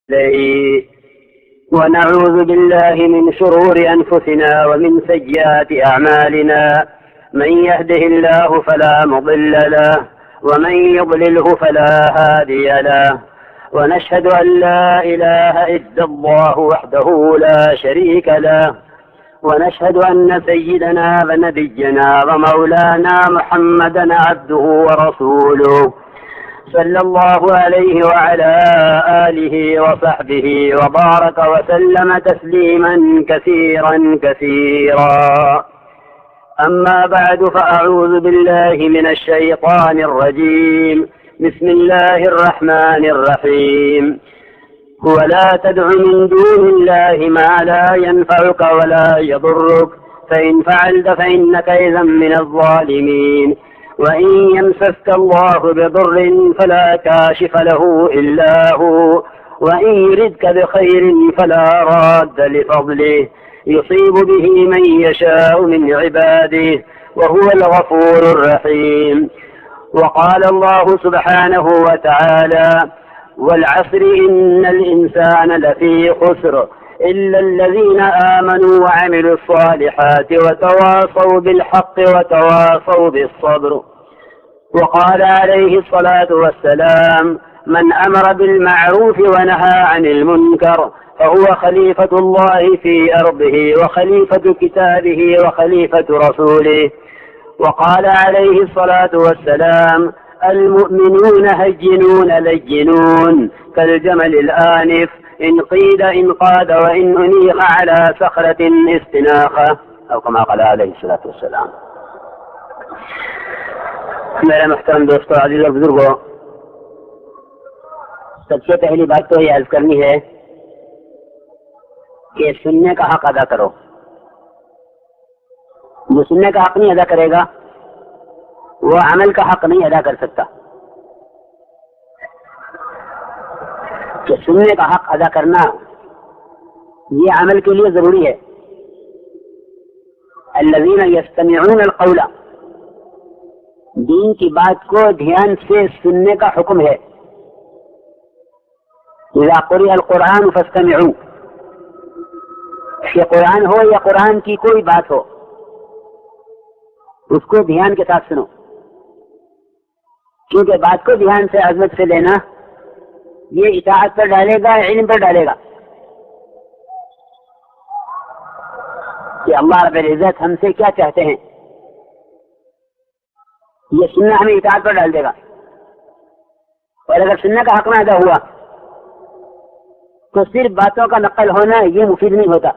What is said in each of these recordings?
إليه ونعوذ بالله من شرور أنفسنا ومن سيئات أعمالنا من يهده الله فلا مضل له ومن يضلله فلا هادي له ونشهد أن لا إله إلا الله وحده لا شريك له ونشهد أن سيدنا ونبينا ومولانا محمدا عبده ورسوله صلى الله عليه وعلى آله وصحبه وبارك وسلم تسليما كثيرا كثيرا. أما بعد فأعوذ بالله من الشيطان الرجيم. بسم الله الرحمن الرحيم. ولا تدع من دون الله ما لا ينفعك ولا يضرك فإن فعلت فإنك إذا من الظالمين. وإن يمسسك الله بضر فلا كاشف له إلا هو وإن يردك بخير فلا راد لفضله يصيب به من يشاء من عباده وهو الغفور الرحيم. وقال الله سبحانه وتعالى: والعصر إن الإنسان لفي خسر إلا الذين آمنوا وعملوا الصالحات وتواصوا بالحق وتواصوا بالصبر. وقال عليه الصلاة والسلام: من أمر بالمعروف ونهى عن المنكر فهو خليفة الله في أرضه وخليفة كتابه وخليفة رسوله. وقال عليه الصلاة والسلام: المؤمنون هجنون لجنون كالجمل الآنف إن قيد إن قاد وإن أنيخ على صخرة استناخة، أو كما قال عليه الصلاة والسلام. میرے محترم دوستوں، عزیز اور بزرگوں، سب سے پہلی بات تو یہ عرض کرنی ہے کہ سننے کا حق ادا کرو. جو سننے کا حق نہیں ادا کرے گا وہ عمل کا حق نہیں ادا کر سکتا. کہ سننے کا حق ادا کرنا یہ عمل کے لیے ضروری ہے. الذین یستمعون القول، دین کی بات کو دھیان سے سننے کا حکم ہے. اذا قرئ القرآن فاستمعوا، کہ قرآن ہو یا قرآن کی کوئی بات ہو اس کو دھیان کے ساتھ سنو، کیونکہ بات کو دھیان سے عظمت سے لینا یہ اطاعت پر ڈالے گا، علم پر ڈالے گا کہ اللہ رب العزت ہم سے کیا چاہتے ہیں. یہ سننا ہمیں اطاعت پر ڈال دے گا. اور اگر سننے کا حق نہ ادا ہوا تو صرف باتوں کا نقل ہونا یہ مفید نہیں ہوتا.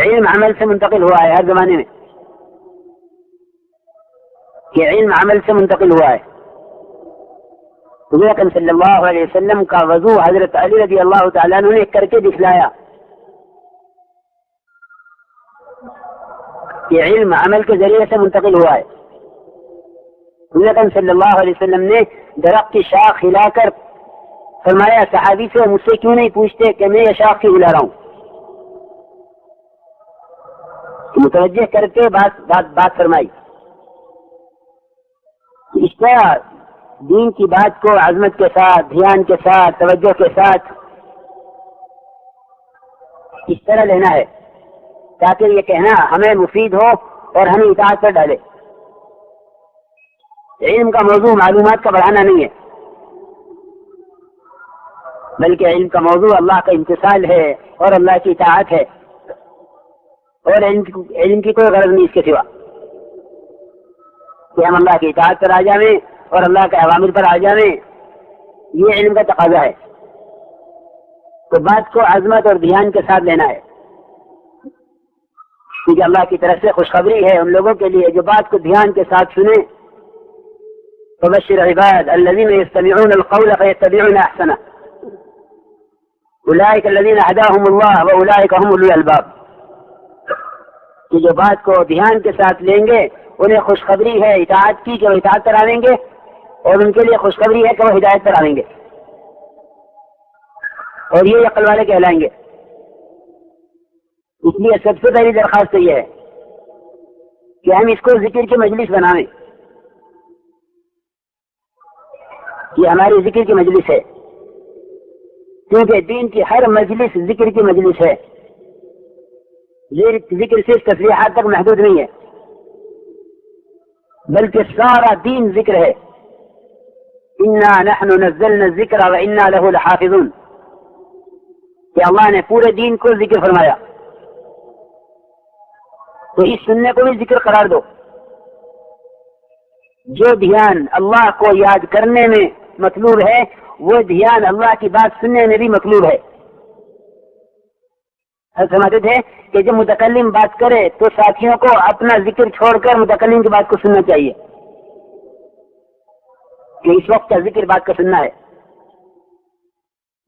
علم عمل سے منتقل ہوا ہے ہر زمانے میں، کہ علم عمل سے منتقل ہوا ہے. حضور اکرم صلی اللہ علیہ وسلم کا وضو حضرت علی رضی اللہ تعالیٰ عنہ نے کر کے دکھلایا کہ علم عمل کے ذریعے سے منتقل ہوا ہے. حضور اکرم صلی اللہ علیہ وسلم نے درخت کی شاخ ہلا کر فرمایا صحابی سے مجھ سے کیوں نہیں پوچھتے کہ میں یہ شاخ کیوں ہلا رہا ہوں. متوجہ کر کے بات فرمائی. اس طرح دین کی بات کو عظمت کے ساتھ، دھیان کے ساتھ، توجہ کے ساتھ اس طرح لینا ہے تاکہ یہ کہنا ہمیں مفید ہو اور ہمیں اطاعت پر ڈالے. علم کا موضوع معلومات کا بڑھانا نہیں ہے، بلکہ علم کا موضوع اللہ کا امتثال ہے اور اللہ کی اطاعت ہے، اور علم کی کوئی غرض نہیں اس کے سوا کہ ہم اللہ کی اطاعت پر آ جائیں اور اللہ کے اوامر پر آ جائیں. یہ علم کا تقاضا ہے. تو بات کو عظمت اور دھیان کے ساتھ لینا ہے، کیونکہ اللہ کی طرف سے خوشخبری ہے ان لوگوں کے لیے جو بات کو دھیان کے ساتھ سنیں. فبشر عباد الذین یستمعون القول فیتبعون احسنہ اولئک الذین ہداہم اللہ واولئک هم اولو الالباب. کہ جو بات کو دھیان کے ساتھ لیں گے انہیں خوشخبری ہے اطاعت کی کہ وہ اطاعت پر آئیں گے، اور ان کے لیے خوشخبری ہے کہ وہ ہدایت پر آئیں گے، اور یہ عقل والے کہلائیں گے. اس لیے سب سے پہلی درخواست یہ ہے کہ ہم اس کو ذکر کی مجلس بنائیں. یہ ہماری ذکر کی مجلس ہے، کیونکہ دین کی ہر مجلس ذکر کی مجلس ہے. ذکر صرف تصریحات تک محدود نہیں ہے، بلکہ سارا دین ذکر ہے. انا نحن نزلنا الذکر وانا له لحافظون، کہ اللہ نے پورے دین کو ذکر فرمایا، تو اس سننے کو بھی ذکر قرار دو. جو دھیان اللہ کو یاد کرنے میں مطلوب ہے وہ دھیان اللہ کی بات سننے میں بھی مطلوب ہے. سمجھتے تھے کہ جب متکلم بات کرے تو ساتھیوں کو اپنا ذکر چھوڑ کر متکلم کی بات کو سننا چاہیے، کہ اس وقت کا ذکر بات کا سننا ہے.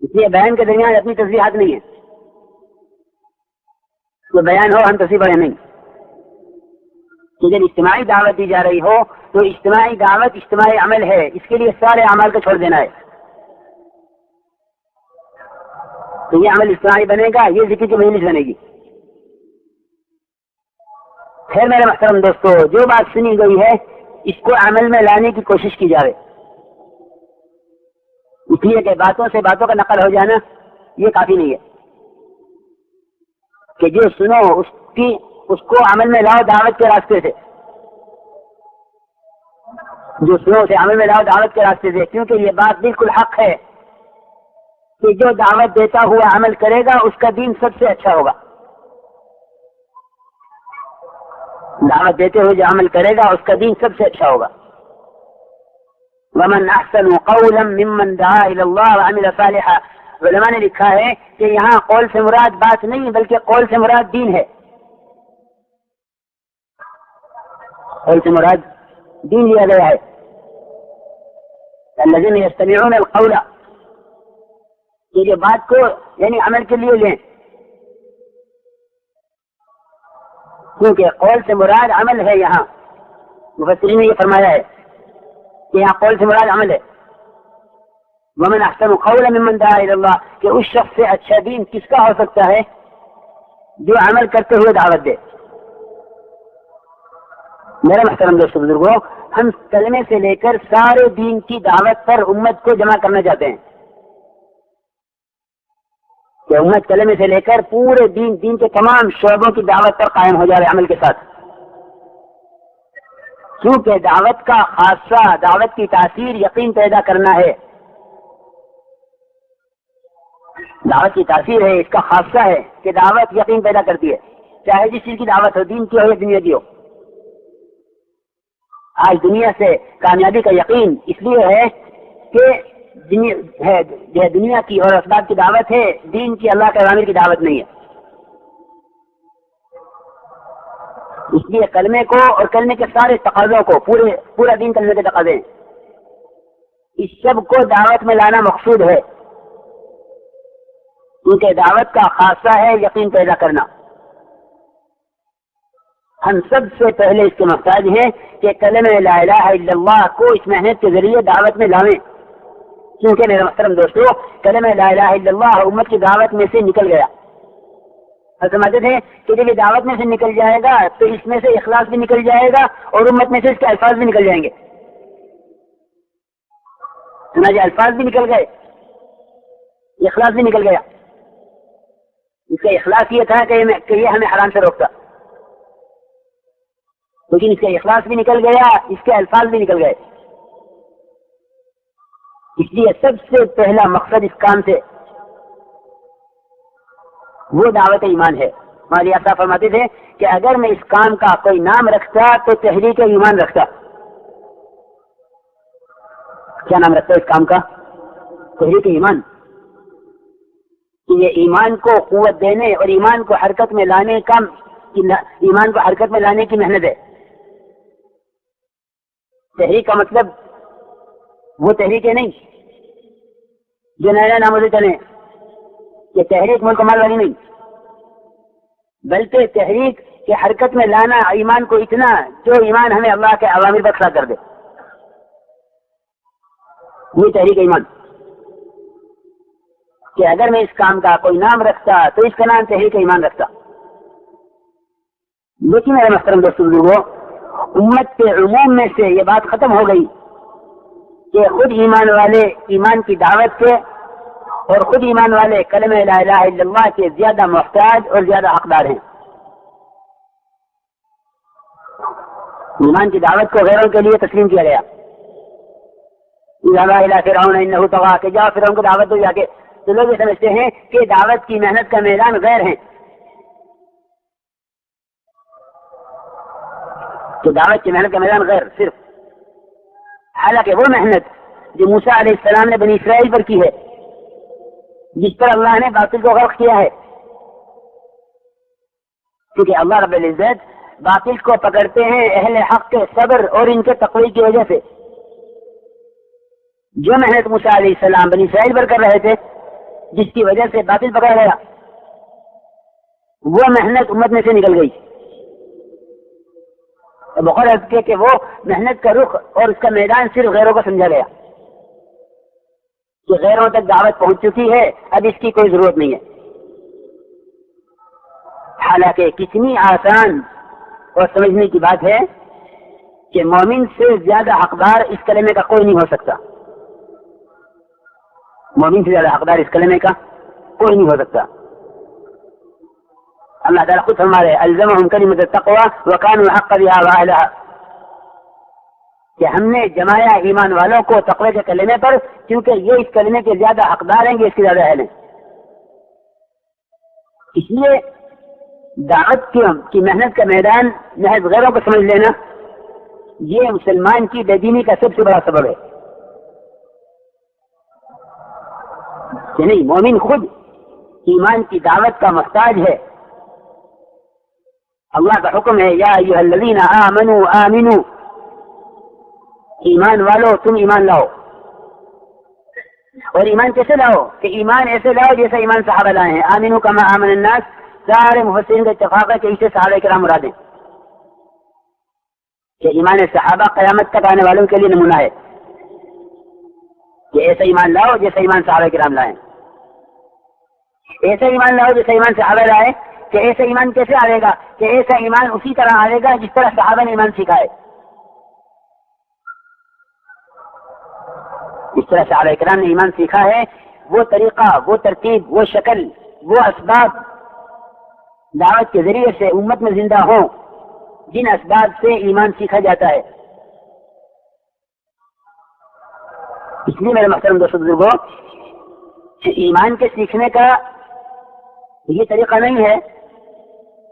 اس لیے بیان کے درمیان اپنی تصریحات نہیں ہے، تو بیان ہو ہم تصریح پڑھیں نہیں. کہ جب اجتماعی دعوت دی جا رہی ہو تو اجتماعی دعوت اجتماعی عمل ہے، اس کے لیے سارے اعمال کو چھوڑ دینا ہے. تو یہ عمل اجتماعی بنے گا، یہ ذکر کی مجلس بنے گی. پھر میرے محترم دوستو، جو بات سنی گئی ہے اس کو عمل میں لانے کی کوشش کی جائے. اس لیے کہ باتوں سے باتوں کا نقل ہو جانا یہ کافی نہیں ہے، کہ جو سنو اس کو عمل میں لاؤ دعوت کے راستے سے. جو سنو اسے عمل میں لاؤ دعوت کے راستے سے، کیونکہ یہ بات بالکل حق ہے کہ جو دعوت دیتا ہوا عمل کرے گا اس کا دین سب سے اچھا ہوگا. دعوت دیتے ہوئے جو عمل کرے گا اس کا دین سب سے اچھا ہوگا. ومن احسن قولا ممن دعا الى اللہ وعمل صالحا. علماء نے لکھا ہے کہ یہاں قول سے مراد بات نہیں بلکہ قول سے مراد دین ہے. قول سے مراد دین لیا گیا ہے. الذين يستمعون القول، یہ جو بات کو یعنی عمل کے لیے لیں، کیونکہ قول سے مراد عمل ہے. یہاں مفسرین نے یہ فرمایا ہے کہ یہاں قول سے مراد عمل ہے. ومن احسن قولا ممن دعا الى اللہ، کہ اس شخص سے اچھا دین کس کا ہو سکتا ہے جو عمل کرتے ہوئے دعوت دے. میرے محترم دوستو بزرگوں، ہم کلمے سے لے کر سارے دین کی دعوت پر امت کو جمع کرنا چاہتے ہیں، کہ امت کلمے سے لے کر پورے دین کے تمام شعبوں کی دعوت پر قائم ہو جائے عمل کے ساتھ. کیونکہ دعوت کا خاصہ، دعوت کی تاثیر یقین پیدا کرنا ہے. دعوت کی تاثیر ہے، اس کا خاصہ ہے کہ دعوت یقین پیدا کرتی ہے، چاہے جس چیز کی دعوت ہو، دین کی ہو یا دنیا کی ہو. آج دنیا سے کامیابی کا یقین اس لیے ہے کہ دنیا کی اور اسباب کی دعوت ہے، دین کی، اللہ کے اوامر کی دعوت نہیں ہے. اس لیے کلمے کو اور کلمے کے سارے تقاضوں کو، پورا دین کلمے کے تقاضے ہیں، اس سب کو دعوت میں لانا مقصود ہے، کیونکہ دعوت کا خاصہ ہے یقین پیدا کرنا. ہم سب سے پہلے اس کے محتاج ہیں کہ کلمہ لا الہ الا اللہ کو اس محنت کے ذریعے دعوت میں لاویں. کیونکہ میرے محترم دوستو، کلمہ لا الہ الا اللہ امت کی دعوت میں سے نکل گیا. سمجھتے تھے کہ جب یہ دعوت میں سے نکل جائے گا تو اس میں سے اخلاص بھی نکل جائے گا اور امت میں سے اس کے الفاظ بھی نکل جائیں گے. سمجھے، الفاظ بھی نکل گئے، اخلاص بھی نکل گیا. اس کا اخلاص یہ تھا کہ یہ ہمیں حرام سے روکتا، لیکن اس کا اخلاص بھی نکل گیا، اس کے الفاظ بھی نکل گئے. اس لیے سب سے پہلا مقصد اس کام سے وہ دعوت ایمان ہے. مولانا صاحب فرماتے تھے کہ اگر میں اس کام کا کوئی نام رکھتا تو تحریک ایمان رکھتا. کیا نام رکھتا اس کام کا؟ تحریک ایمان. کہ یہ ایمان کو قوت دینے اور ایمان کو حرکت میں لانے کی محنت ہے. تحریک کا مطلب وہ تحریک نہیں جو نیا ناموں سے چلے، یہ تحریک ملک مال والی نہیں، بلکہ تحریک کے حرکت میں لانا ایمان کو اتنا جو ایمان ہمیں اللہ کے اوامر پر کھڑا کر دے. یہ تحریک ایمان. کہ اگر میں اس کام کا کوئی نام رکھتا تو اس کا نام تحریک ایمان رکھتا. لیکن میرے محترم دوستو بزرگوں، امت کے عموم میں سے یہ بات ختم ہو گئی کہ خود ایمان والے ایمان کی دعوت کے اور خود ایمان والے کلمہ لا الہ الا اللہ کے زیادہ محتاج اور زیادہ حقدار ہیں. ایمان کی دعوت کو غیروں کے لیے تسلیم کیا گیا. فرعون انہ طغی کہ جاؤ فرعون کو دعوت دو جا کے. تو لوگ یہ سمجھتے ہیں کہ دعوت کی محنت کا میدان غیر ہیں، تو دعوت کی محنت کا میدان غیر صرف. حالانکہ وہ محنت جو موسیٰ علیہ السلام نے بنی اسرائیل پر کی ہے، جس پر اللہ نے باطل کو غرق کیا ہے، کیونکہ اللہ رب العزت باطل کو پکڑتے ہیں اہل حق کے صبر اور ان کے تقوی کی وجہ سے. جو محنت موسیٰ علیہ السلام بنی اسرائیل پر کر رہے تھے، جس کی وجہ سے باطل پکڑ گیا، وہ محنت امت میں سے نکل گئی. بغیر اس کے کہ وہ محنت کا رخ اور اس کا میدان صرف غیروں کو سمجھا گیا کہ غیروں تک دعوت پہنچ چکی ہے، اب اس کی کوئی ضرورت نہیں ہے. حالانکہ کتنی آسان اور سمجھنے کی بات ہے کہ مومن سے زیادہ حقدار اس کلمے کا کوئی نہیں ہو سکتا. مومن سے زیادہ حقدار اس کلمے کا کوئی نہیں ہو سکتا. اللہ تعالیٰ خود فرما رہے الزمہم کلمۃ التقوی وکانوا حق بہا واہلھا کہ ہم نے جمایا ایمان والوں کو تقوی کے کلمے پر، کیونکہ یہ اس کلمے کے زیادہ حقدار ہیں، یہ اس کے زیادہ اہل ہیں. اس لیے دعوت کی محنت کا میدان محض غیروں کو سمجھ لینا یہ مسلمان کی بے دینی کا سب سے بڑا سبب ہے کہ نہیں، مومن خود ایمان کی دعوت کا محتاج ہے. اللہ کا حکم ہے یا ایھا الذین آمنوا آمنوا، ایمان والو تم ایمان لاؤ. اور ایمان کیسے لاؤ؟ کہ ایمان ایسے لاؤ جیسا ایمان صحابہ لائے ہیں. آمنوا کما آمن الناس، سارے مفسرین کا اتفاق ہے کہ اسے صحابہ کرام مراد ہیں کہ ایمان صحابہ قیامت تک آنے والوں کے لیے نمونہ ہے کہ ایسا ایمان لاؤ جیسا ایمان صحابہ کرام لائے. ایسا ایمان لاؤ جیسا ایمان صحابہ لائے. کہ ایسا ایمان کیسے آئے گا؟ کہ ایسا ایمان اسی طرح آئے گا جس طرح صحابہ نے ایمان سیکھا ہے. جس طرح صحابہ کرام نے ایمان سیکھا ہے، وہ طریقہ، وہ ترتیب، وہ شکل، وہ اسباب دعوت کے ذریعے سے امت میں زندہ ہوں جن اسباب سے ایمان سیکھا جاتا ہے. اس لیے میرے محترم دوستو بزرگوں، ایمان کے سیکھنے کا یہ طریقہ نہیں ہے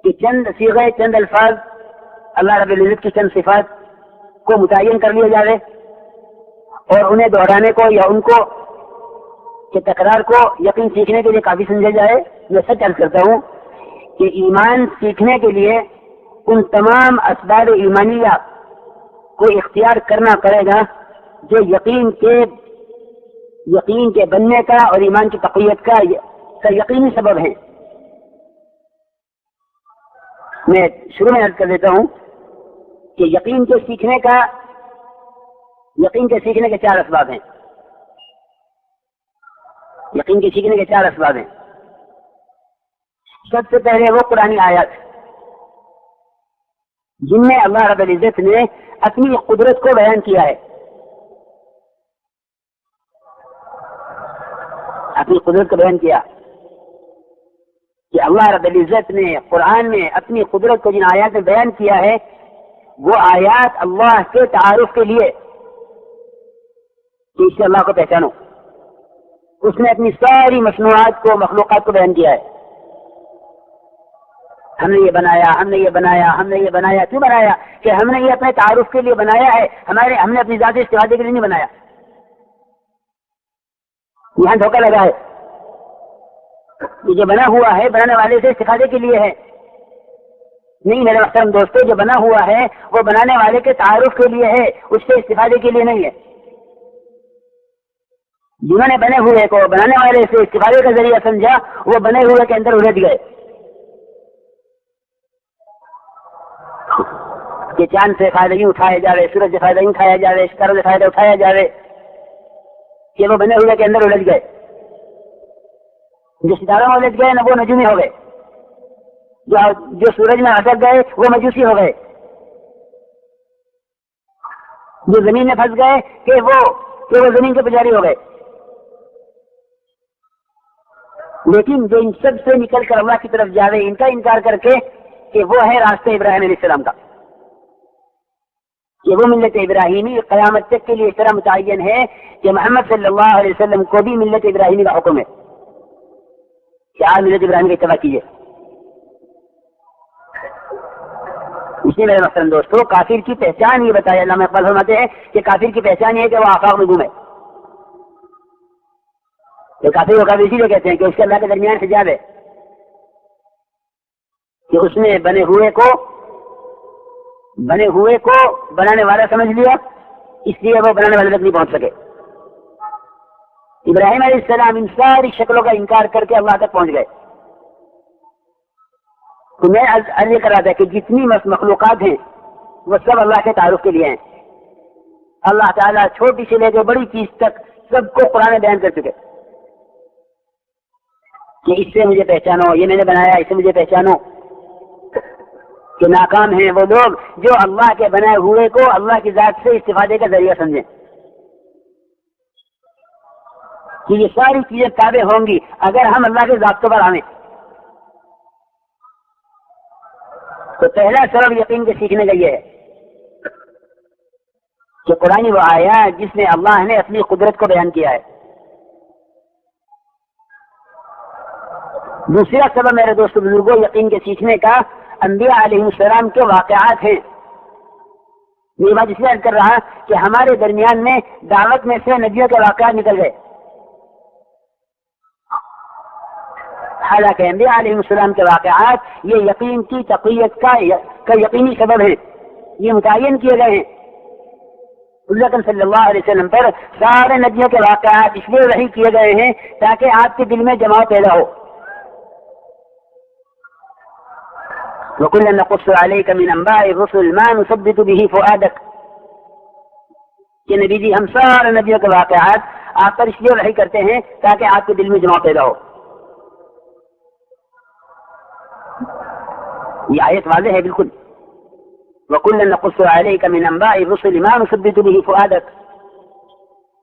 کہ چند صیغے، چند الفاظ، اللہ رب العزت کی چند صفات کو متعین کر لیا جائے اور انہیں دہرانے کو یا ان کو کہ تکرار کو یقین سیکھنے کے لیے کافی سمجھا جائے. میں سچ عرض کرتا ہوں کہ ایمان سیکھنے کے لیے ان تمام اسباب ایمانیہ کو اختیار کرنا پڑے گا جو یقین کے بننے کا اور ایمان کی تقویت کا یقینی سبب ہے. میں شروع میں عرض کر دیتا ہوں کہ یقین کے سیکھنے کے 4 اسباب ہیں. یقین کے سیکھنے کے 4 اسباب ہیں. سب سے پہلے وہ قرآنی آیات جن میں اللہ رب العزت نے اپنی قدرت کو بیان کیا ہے. اپنی قدرت کو بیان کیا کہ اللہ رب العزت نے قرآن میں اپنی قدرت کو جن آیات میں بیان کیا ہے، وہ آیات اللہ کے تعارف کے لیے کہ اس سے اللہ کو پہچانو. اس نے اپنی ساری مصنوعات کو، مخلوقات کو بیان کیا ہے. ہم نے یہ بنایا، ہم نے یہ بنایا، ہم نے یہ بنایا. کیوں بنایا؟ کہ ہم نے یہ اپنے تعارف کے لیے بنایا ہے، ہم نے اپنی ذاتی استفادے کے لیے نہیں بنایا. یہاں دھوکہ لگا ہے. یہ جو بنا ہوا ہے بنانے والے سے استفادے کے لیے ہے. نہیں میرے محترم دوستو، جو بنا ہوا ہے وہ بنانے والے کے تعارف کے لیے ہے، اس سے استفادے کے لیے نہیں ہے. جنہوں نے بنے ہوئے کو بنانے والے سے استفادے کا ذریعہ سمجھا، وہ بنے ہوئے کے اندر الجھ گئے کہ چاند سے فائدہ یوں اٹھایا جا رہے، سورج سے فائدہ یوں اٹھایا جا رہے، ستاروں سے فائدہ اٹھایا جا رہے، کہ وہ بنے ہوئے کے اندر الجھ گئے. جو ستاروں میں الجھ گئے نا وہ نجومی ہو گئے، جو سورج میں اٹک گئے وہ مجوسی ہو گئے. جو زمین میں پھنس گئے کہ وہ کہ وہ زمین کے پجاری ہو گئے، لیکن جو ان سب سے نکل کر اللہ کی طرف جاوے ان کا انکار کر کے کہ وہ ہے راستہ ابراہیم علیہ السلام کا، کہ وہ ملت ابراہیمی قیامت تک کے لیے اس طرح متعین ہے کہ محمد صلی اللہ علیہ وسلم کو بھی ملت ابراہیمی کا حکم ہے کہ آپ ملت ابراہیم کی اتباع کیجیے۔ اس لیے میرے محترم دوستو، کافر کی پہچان یہ بتایا علامہ اقبال فرماتے ہیں کہ کافر کی پہچان یہ ہے کہ وہ آفاق میں گم ہے۔ تو کافر کو کافر اسی لیے کہتے ہیں کہ اس کے اللہ کے درمیان حجاب ہے، کہ اس نے بنے ہوئے کو بنانے والا سمجھ لیا، اس لیے وہ بنانے والے تک نہیں پہنچ سکے۔ ابراہیم علیہ السلام ان ساری شکلوں کا انکار کر کے اللہ تک پہنچ گئے۔ تو میں عرض کر رہا تھا کہ جتنی مخلوقات ہیں وہ سب اللہ کے تعارف کے لیے ہیں۔ اللہ تعالیٰ چھوٹی سے لے کے بڑی چیز تک سب کو قرآن بیان کر چکے کہ اس سے مجھے پہچانو، یہ میں نے بنایا، اس سے مجھے پہچانو۔ کہ ناکام ہیں وہ لوگ جو اللہ کے بنائے ہوئے کو اللہ کی ذات سے استفادے کا ذریعہ سمجھیں کہ یہ ساری چیزیں تابع ہوں گی اگر ہم اللہ کے ذات پر آئیں۔ تو پہلا سبب یقین کے سیکھنے کا یہ ہے کہ قرآن وہ آیا جس میں اللہ نے اپنی قدرت کو بیان کیا ہے۔ دوسرا سبب میرے دوست بزرگوں یقین کے سیکھنے کا انبیاء علیہ السلام کے واقعات ہیں۔ یہ بات اس لیے عرض کر رہا کہ ہمارے درمیان میں دعوت میں سے نبیوں کے واقعات نکل گئے، حالانکہ انبیاء علیہ السلام کے واقعات یہ یقین کی تقویت کا یقینی سبب ہے، یہ متعین کیے گئے ہیں۔ حضرت صلی اللہ علیہ وسلم پر سارے نبیوں کے واقعات اس لیے وحی کیے گئے ہیں تاکہ آپ کے دل میں جماع پیدا ہو۔ وَكُلًّا نَقُصُّ عَلَيْكَ مِنْ أَنْبَاءِ الرُّسُلِ مَا نُثَبِّتُ بِهِ فُؤَادَكَ کہ نبی جی ہم سارے نبیوں کے واقعات آپ پر اس لیے وحی کرتے ہیں تاکہ آپ کے دل میں جماع پیدا ہو۔ یہ آیت واضح ہے بالکل، وَكُلًّا نَقُصُّ عَلَيْكَ مِنْ أَنْبَاءِ الرُّسُلِ مَا نُثَبِّتُ بِهِ فُؤَادَكَ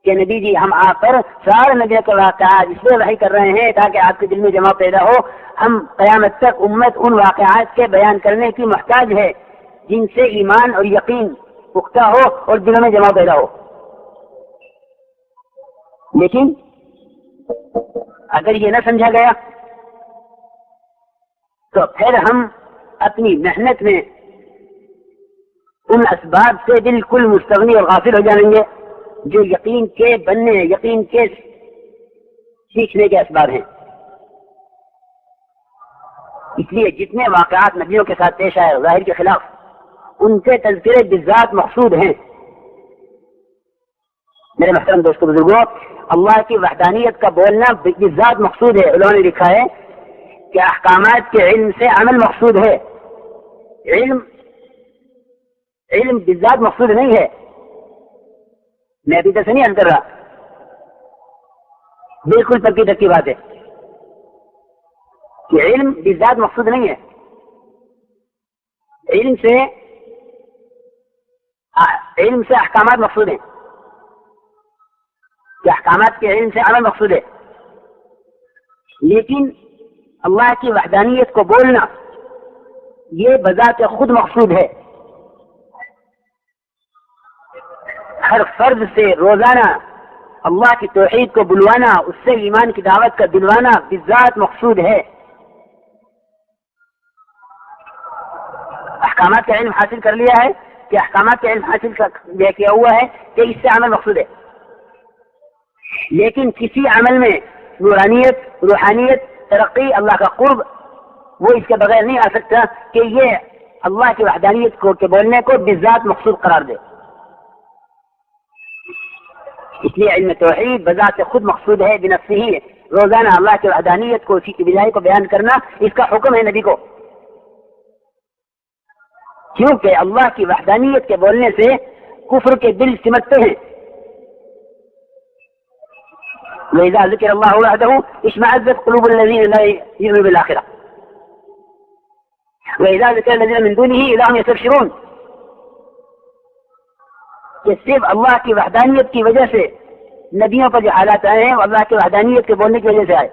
کہ نبی جی ہم آپ پر سارے نبیوں کے واقعات اس لیے وحی کر رہے ہیں تاکہ آپ کے دل میں جماع پیدا ہو۔ ہم قیامت تک امت ان واقعات کے بیان کرنے کی محتاج ہے جن سے ایمان اور یقین پختہ ہو اور دلوں میں جماع پیدا ہو۔ لیکن اگر یہ نہ سمجھا گیا تو پھر ہم اپنی محنت میں ان اسباب سے بالکل مستغنی اور غافل ہو جائیں گے جو یقین کے بننے، یقین کے سیکھنے کے اسباب ہیں۔ اس لیے جتنے واقعات نبیوں کے ساتھ پیش آئے ظاہر کے خلاف، ان کے تذکرے بذات مقصود ہیں۔ میرے محترم دوستو بزرگوں، اللہ کی وحدانیت کا بولنا بذات مقصود ہے۔ انہوں نے لکھا ہے کہ احکامات کے علم سے عمل مقصود ہے، علم بذات مقصود نہیں ہے۔ میں ابھی تک سے نہیں عرض کر رہا، بالکل پکی تک کی بات ہے کہ علم بذات مقصود نہیں ہے۔ علم سے احکامات مقصود ہیں، کہ احکامات کے علم سے عمل مقصود ہے، لیکن اللہ کی وحدانیت کو بولنا یہ بذات خود مقصود ہے۔ ہر فرد سے روزانہ اللہ کی توحید کو بلوانا، اس سے ایمان کی دعوت کا دلوانا بذات مقصود ہے۔ احکامات کا علم حاصل کر لیا ہے کہ احکامات کا علم حاصل کیا ہوا ہے کہ اس سے عمل مقصود ہے، لیکن کسی عمل میں نورانیت، روحانیت، ترقی، اللہ کا قرب وہ اس کے بغیر نہیں آ سکتا کہ یہ اللہ کی وحدانیت کو کے بولنے کو بذات مقصود قرار دے۔ اس لیے علم توحید بذات خود مقصود ہے بنفسہ ہی۔ روزانہ اللہ کی وحدانیت کو، اسی کی بجائی کو بیان کرنا اس کا حکم ہے نبی کو، کیونکہ اللہ کی وحدانیت کے بولنے سے کفر کے دل سمٹتے ہیں۔ وَإِذَا ذُكِرَ اللَّهُ وَحْدَهُ اشْمَأَزَّتْ قُلُوبُ الَّذِينَ لَا يُؤْمِنُونَ بِالْآخِرَةِ وَإِذَا ذُكِرَ الَّذِينَ مِن دُونِهِ إِذَا هُمْ يَسْتَبْشِرُونَ کہ صرف اللہ کی وحدانیت کی وجہ سے نبیوں پر جو حالات آئے ہیں وہ اللہ کی وحدانیت کے بولنے کی وجہ سے آئے،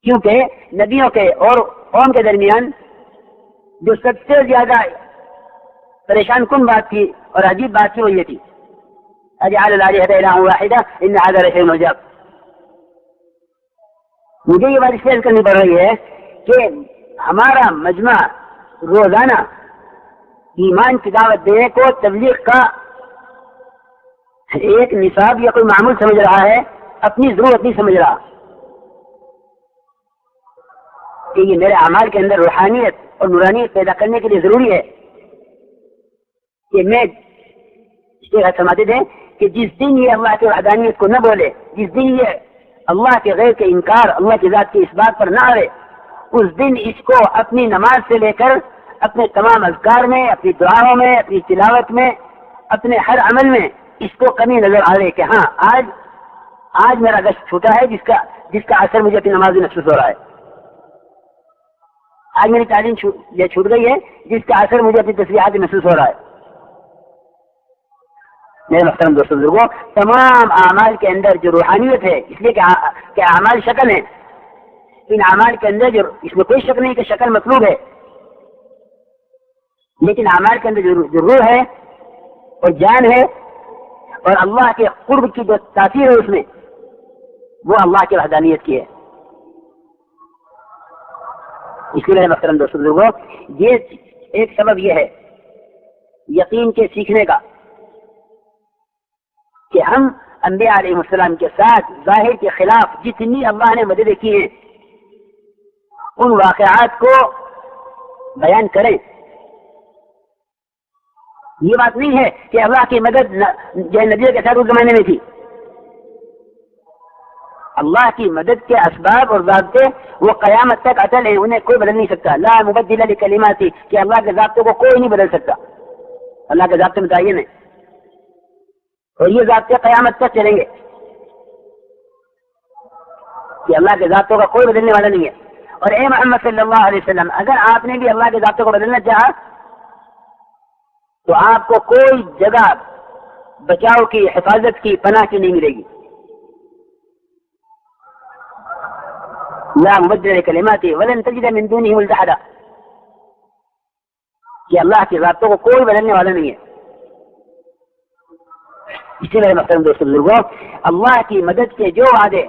کیونکہ نبیوں کے اور قوم کے درمیان جو سب سے زیادہ پریشان کن بات تھی اور عجیب بات تھی وہ یہ تھی، اجعل الآلہۃ الہا واحدہ ان ھذا لشیء عجاب۔ مجھے یہ بات اس لیے کرنی پڑ رہی ہے کہ ہمارا مجمع روزانہ ایمان کی دعوت دینے کو تبلیغ کا ایک نصاب یا کوئی معمول سمجھ رہا ہے، اپنی ضرورت نہیں سمجھ رہا کہ یہ میرے اعمال کے اندر روحانیت اور نورانیت پیدا کرنے کے لیے ضروری ہے کہ میں سمجھتے تھے کہ جس دن یہ اللہ کی وحدانیت کو نہ بولے، جس دن یہ اللہ کے غیر کے انکار، اللہ کی ذات کے اس بات پر نہ آئے، اس دن اس کو اپنی نماز سے لے کر اپنے تمام اذکار میں، اپنی دعاؤں میں، اپنی تلاوت میں، اپنے ہر عمل میں اس کو کمی نظر آ رہے کہ ہاں آج میرا گشت چھوٹا ہے جس کا اثر مجھے اپنی نماز میں محسوس ہو رہا ہے، آج میری تعلیم چھوٹ گئی ہے جس کا اثر مجھے اپنی تسبیحات میں محسوس ہو رہا ہے۔ میرے محترم دوستوں بزرگوں، تمام اعمال کے اندر جو روحانیت ہے، اس لیے کہ اعمال شکل ہیں، ان اعمال کے اندر جو اس میں کوئی شک نہیں کہ شکل مطلوب ہے، لیکن اعمال کے اندر جو روح ہے اور جان ہے اور اللہ کے قرب کی جو تاثیر ہے اس میں، وہ اللہ کی وحدانیت کی ہے۔ اس لیے محترم دوستوں بزرگوں، یہ ایک سبب یہ ہے یقین کے سیکھنے کا کہ ہم انبیاء علیہ السلام کے ساتھ ظاہر کے خلاف جتنی اللہ نے مددیں کی ہیں ان واقعات کو بیان کریں۔ یہ بات نہیں ہے کہ اللہ کی مدد جو نبی کے ساتھ اس زمانے میں تھی، اللہ کی مدد کے اسباب اور ضابطے وہ قیامت تک اٹل ہیں، انہیں کوئی بدل نہیں سکتا۔ لا مبدل لکلماتی، کہ اللہ کے ضابطوں کو کوئی نہیں بدل سکتا، اللہ کے ضابطے متعین ہیں اور یہ ضابطے قیامت تک چلیں گے کہ اللہ کے ضابطوں کا کوئی بدلنے والا نہیں ہے۔ اور اے محمد صلی اللہ علیہ وسلم، اگر آپ نے بھی اللہ کے ضابطوں کو بدلنا چاہا تو آپ کو کوئی جگہ بچاؤ کی، حفاظت کی، پناہ کی نہیں ملے گی۔ لا مبدل لکلماتی ولن تجد من دونه ملتحدا، کہ اللہ کے ضابطوں کو کوئی بدلنے والا نہیں ہے۔ اسی لیے محترم دوستوں بزرگوں، اللہ کی مدد کے جو وعدے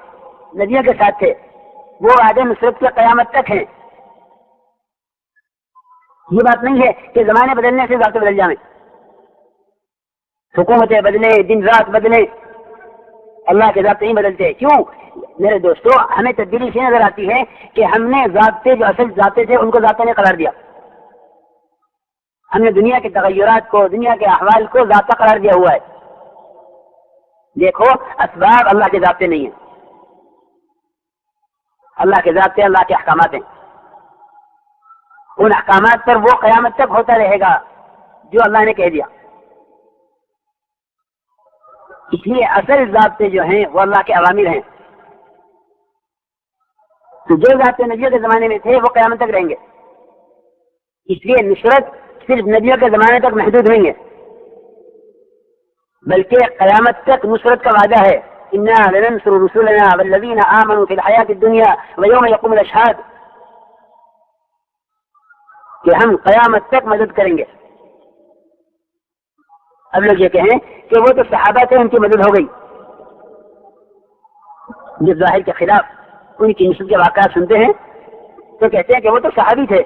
نبیوں کے ساتھ تھے وہ وعدے نصرت کے قیامت تک ہیں۔ یہ بات نہیں ہے کہ زمانے بدلنے سے ضابطے بدل جائیں، حکومتیں بدلیں، دن رات بدلیں، اللہ کے ضابطے نہیں بدلتے۔ کیوں میرے دوستو؟ ہمیں تبدیلی سے نظر آتی ہے کہ ہم نے ضابطے جو اصل ضابطے تھے ان کو ضابطہ نے قرار دیا، ہم نے دنیا کے تغیرات کو، دنیا کے احوال کو ضابطہ قرار دیا ہوا ہے۔ دیکھو اسباب اللہ کے ضابطے نہیں ہیں، اللہ کے ضابطے اللہ کے احکامات ہیں، ان احکامات پر وہ قیامت تک ہوتا رہے گا جو اللہ نے کہہ دیا۔ اس لیے اصل ضابطے جو ہیں وہ اللہ کے اوامر ہیں، تو جو ضابطے نبیوں کے زمانے میں تھے وہ قیامت تک رہیں گے۔ اس لیے نصرت صرف نبیوں کے زمانے تک محدود نہیں ہے، بلکہ قیامت تک نصرت کا وعدہ ہے۔ انا لننصر رسلنا والذین آمنوا فی الحیات الدنیا ویوم یقوم الاشہاد، کہ ہم قیامت تک مدد کریں گے۔ اب لوگ یہ کہیں کہ وہ تو صحابہ تھے، ان کی مدد ہو گئی، جو ظاہر کے خلاف ان کی نصرت کے واقعات سنتے ہیں تو کہتے ہیں کہ وہ تو صحابی تھے۔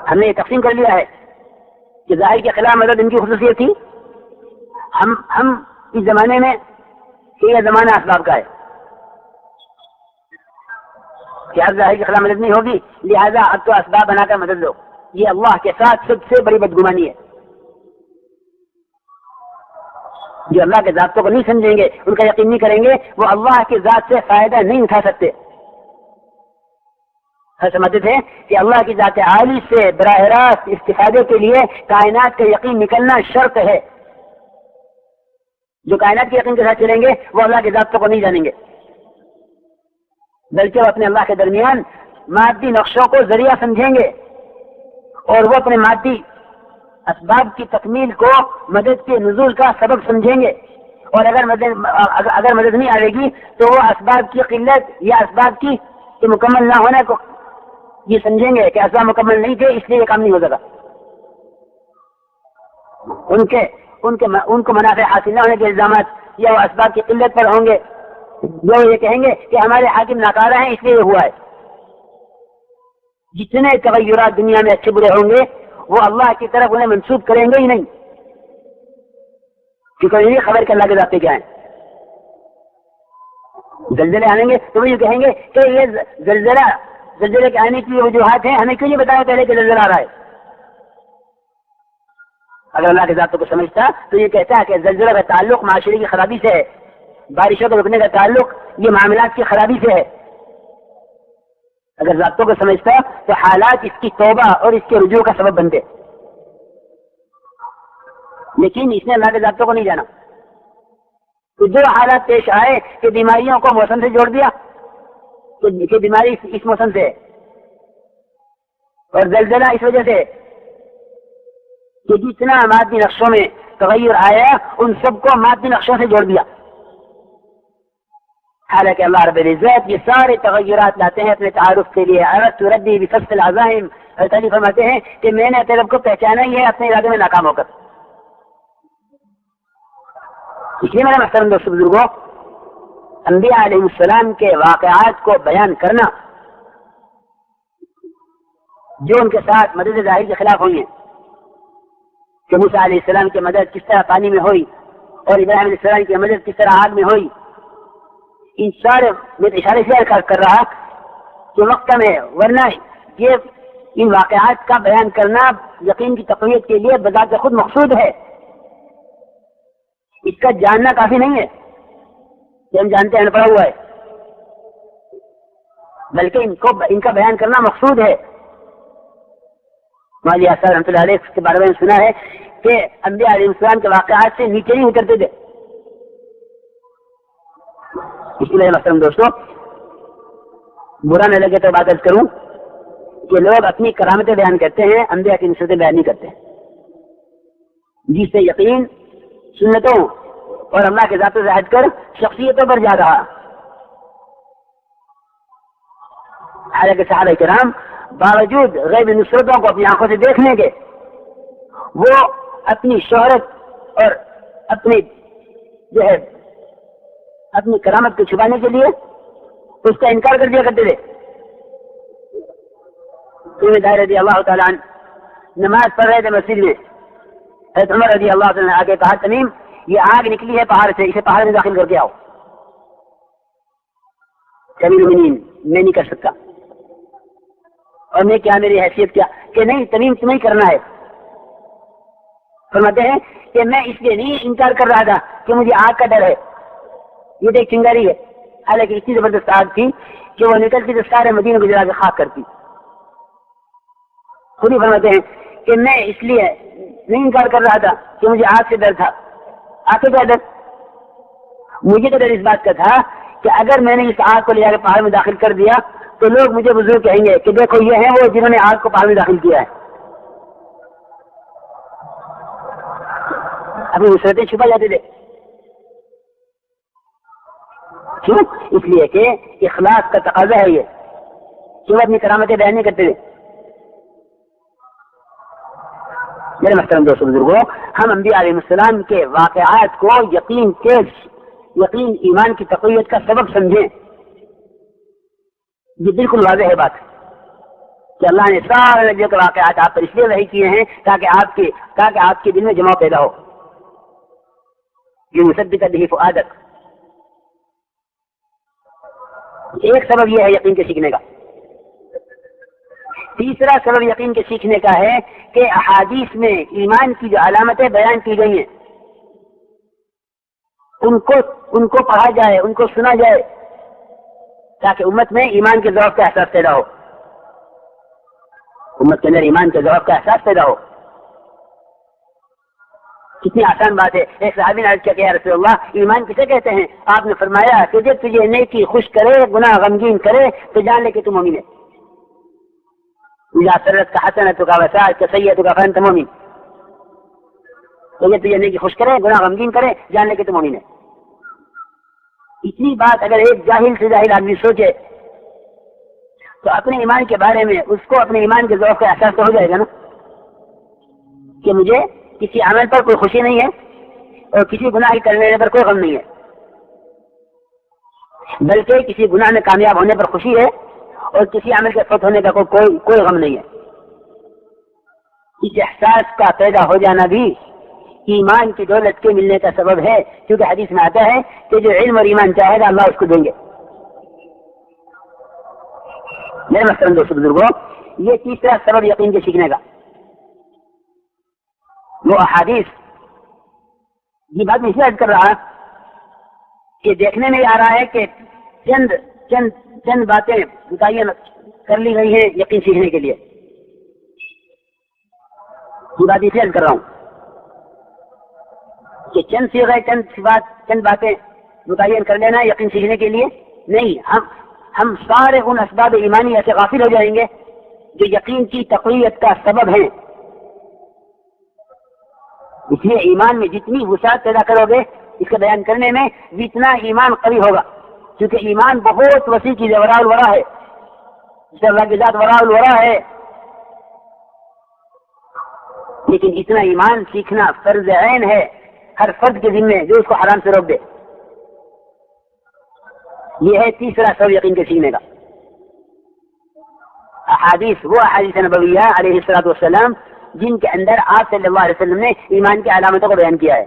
ہم نے یہ تقسیم کر لیا ہے کہ ظاہر کے خلاف مدد ان کی خصوصیت تھی، ہم اس زمانے میں یہ زمانہ اسباب کا ہے کہ اب ظاہر کے خلاف مدد نہیں ہوگی، لہذا اب تو اسباب بنا کر مدد لو۔ یہ اللہ کے ساتھ سب سے بڑی بدگمانی ہے۔ جو اللہ کے ذاتوں کو نہیں سمجھیں گے، ان کا یقین نہیں کریں گے، وہ اللہ کی ذات سے فائدہ نہیں اٹھا سکتے۔ ہم سمجھتے تھے کہ اللہ کی ذات عالی سے براہ راست استفادے کے لیے کائنات کا یقین نکلنا شرط ہے۔ جو کائنات کے یقین کے ساتھ چلیں گے وہ اللہ کی ذاتوں کو نہیں جانیں گے، بلکہ وہ اپنے اللہ کے درمیان مادی نقشوں کو ذریعہ سمجھیں گے، اور وہ اپنے مادی اسباب کی تکمیل کو مدد کے نزول کا سبب سمجھیں گے، اور اگر مدد نہیں آئے گی تو وہ اسباب کی قلت یا اسباب کی مکمل نہ ہونے کو یہ سمجھیں گے کہ اسباب مکمل نہیں تھے اس لیے یہ کام نہیں ہو سکا، ان کو منافع حاصل نہ ہونے کے الزامات یا وہ اسباب کی قلت پر ہوں گے، جو یہ کہیں گے کہ ہمارے حاکم ناکارہ ہیں اس لیے یہ ہوا ہے۔ جتنے تغیرات دنیا میں اچھے برے ہوں گے وہ اللہ کی طرف انہیں منسوب کریں گے ہی نہیں، کیونکہ یہ خبر کہ اللہ کے ذاتے کیا ہیں۔ زلزلے آنے گے تو وہ یہ کہیں گے کہ یہ زلزلے کے آنے کی وجوہات ہیں، ہمیں کیوں نہیں بتایا پہلے کہ زلزلہ آ رہا ہے؟ اگر اللہ کے ذاتوں کو سمجھتا تو یہ کہتا ہے کہ زلزلہ کا تعلق معاشرے کی خرابی سے ہے، بارشوں کو رکنے کا تعلق یہ معاملات کی خرابی سے ہے۔ اگر ذاتوں کو سمجھتا تو حالات اس کی توبہ اور اس کے رجوع کا سبب بنتے، لیکن اس نے اللہ کے ذاتوں کو نہیں جانا۔ تو جو حالات پیش آئے کہ بیماریوں کو موسم سے جوڑ دیا کہ بیماری اس موسم سے ہے، اور زلزلہ اس وجہ سے کہ جتنا مادی نقشوں میں تغیر آیا ان سب کو مادی نقشوں سے جوڑ دیا، حالانکہ اللہ رب العزت یہ سارے تغیرات لاتے ہیں اپنے تعارف کے لیے۔ عرضت ردی بفصل العزائم، تعالیٰ فرماتے ہیں کہ میں نے طلب کو پہچانا ہی ہے اپنے ارادے میں ناکام ہو کر۔ اس لیے میرے محترم دوستو بزرگوں، انبیاء علیہ السلام کے واقعات کو بیان کرنا جو ان کے ساتھ مدد ظاہر کے خلاف ہوئی ہیں، کہ موسیٰ علیہ السلام کی مدد کس طرح پانی میں ہوئی اور ابراہیم علیہ السلام کی مدد کس طرح آگ میں ہوئی، ان سارے میں اشارے سے کر رہا کہ وقت میں، ورنہ یہ ان واقعات کا بیان کرنا یقین کی تقویت کے لیے بذات خود مقصود ہے، اس کا جاننا کافی نہیں ہے کہ ہم جانتے ہیں پڑا ہوا ہے، بلکہ ان کا بیان کرنا مقصود ہے۔ مولانا آصف رحمۃ اللہ علیہ کے بارے میں سنا ہے کہ انبیاء علیہ السلام کے واقعات سے نیچے نہیں اترتے تھے۔ اس لیے محترم دوستو، برا نہ لگے تو بات کروں کہ لوگ اپنی کرامتیں بیان کرتے ہیں، انبیاء کی نصرتیں بیان نہیں کرتے، جس سے یقین سنتوں اور اللہ کے ذات سے ہٹ کر شخصیتوں پر جا رہا۔ حالانکہ صحابہ کرام باوجود غیب نصرتوں کو اپنی آنکھوں سے دیکھنے کے، وہ اپنی شہرت اور اپنی اپنی کرامت کو چھپانے کے لیے اس کا انکار کر دیا کرتے تھے۔ رضی اللہ تعالیٰ عنہ نماز پڑھ رہے تھے مسجد میں، حضرت عمر رضی اللہ تعالیٰ عنہ آگے کہا تمیم یہ آگ نکلی ہے پہاڑ سے، اسے پہاڑ میں داخل کر کے آؤ۔ امیر المومنین میں نہیں کر سکتا، اور میں کیا، میری حیثیت کیا کہ نہیں تمیم تمہیں کرنا ہے۔ فرماتے ہیں کہ میں اس لیے نہیں انکار کر رہا تھا کہ مجھے آگ کا ڈر ہے، یہ دیکھ چنگاری ہے، حالانکہ اتنی زبردست آگ تھی کہ وہ نکلتی تو سارے مدینے کو جلا کے خاک کرتی۔ خود ہی فرماتے ہیں کہ میں اس لیے نہیں انکار کر رہا تھا کہ مجھے آگ سے ڈر تھا۔ آگ سے کیا ڈر؟ مجھے تو ڈر اس بات کا تھا کہ اگر میں نے اس آگ کو لے جا کے پہاڑ میں داخل کر دیا تو لوگ مجھے بزرگ کہیں گے کہ دیکھو یہ ہیں وہ جنہوں نے آگ کو پہاڑ میں داخل کیا ہے۔ اپنی نصرتیں چھپا جاتے تھے، کیوں؟ اس لیے کہ اخلاص کا تقاضا ہے یہ، کیوں اپنی کرامتیں بیان نہیں کرتے تھے۔ میرے محترم دوستو بزرگوں، ہم انبیاء علیہ السلام کے واقعات کو یقین ایمان کی تقویت کا سبب سمجھیں۔ یہ بالکل واضح ہے بات کہ اللہ نے سارے نبیوں کے واقعات آپ پر اس لیے وحی کیے ہیں تاکہ آپ کے دل میں جماؤ پیدا ہو، یثبت به فؤادک۔ ایک سبب یہ ہے یقین کے سیکھنے کا۔ تیسرا سبب یقین کے سیکھنے کا ہے کہ احادیث میں ایمان کی جو علامتیں بیان کی گئی ہیں ان کو پڑھا جائے، ان کو سنا جائے، تاکہ امت میں ایمان کے ذوق کا احساس پیدا ہو، امت کے اندر ایمان کے ذوق کا احساس پیدا ہو۔ کتنی آسان بات ہے۔ ایک صحابی نے عرض کیا کہ یا رسول اللہ ایمان کسے کہتے ہیں؟ آپ نے فرمایا کہ جب تجھے نیکی خوش کرے، گناہ غمگین کرے تو جان لے کہ تم مومن ہے۔ اذا سرت کا حسنۃ کا وساءت کا سیئۃ کا فانت مومن۔ تو یہ تجھے نیکی خوش کرے، گناہ غمگین کرے، جان لے کہ تو مومن ہے۔ اتنی بات اگر ایک جاہل سے جاہل آدمی سوچے تو اپنے ایمان کے بارے میں اس کو اپنے ایمان کے ذوق کا احساس تو ہو جائے گا نا، کہ مجھے کسی عمل پر کوئی خوشی نہیں ہے اور کسی گناہ کرنے پر کوئی غم نہیں ہے، بلکہ کسی گناہ میں کامیاب ہونے پر خوشی ہے اور کسی عمل کے فوت ہونے کا کوئی غم نہیں ہے۔ اس احساس کا پیدا ہو جانا بھی ایمان کی دولت کے ملنے کا سبب ہے، کیونکہ حدیث میں آتا ہے کہ جو علم اور ایمان چاہے گا اللہ اس کو دیں گے۔ میرے محترم دوستو بزرگوں، یہ تیسرا سبب یقین کے سیکھنے کا، وہ احادیث، یہ بات میں اس لیے عرض کر رہا کہ دیکھنے میں آ رہا ہے کہ چند باتیں متعین کر لی گئی ہیں یقین سیکھنے کے لیے۔ یہ بات اس لیے عرض کر رہا ہوں کہ چند باتیں متعین کر لینا یقین سیکھنے کے لیے نہیں، ہم سارے ان اسباب ایمانی سے غافل ہو جائیں گے جو یقین کی تقویت کا سبب ہیں۔ اس لیے ایمان میں جتنی وسعت پیدا کرو گے اس کا بیان کرنے میں اتنا ایمان قوی ہوگا، کیونکہ ایمان بہت وسیع چیز ہے، وراء الورا ہے، جس اللہ کی ذات وراء الورا ہے۔ لیکن اتنا ایمان سیکھنا فرض عین ہے ہر فرد کے ذمے جو اس کو حرام سے روک دے۔ یہ ہے تیسرا سبب یقین کے سیکھنے کا۔ احادیث، وہ احادیث نبویہ علیہ الصلوۃ والسلام جن کے اندر آپ صلی اللہ علیہ وسلم نے ایمان کی علامتوں کو بیان کیا ہے۔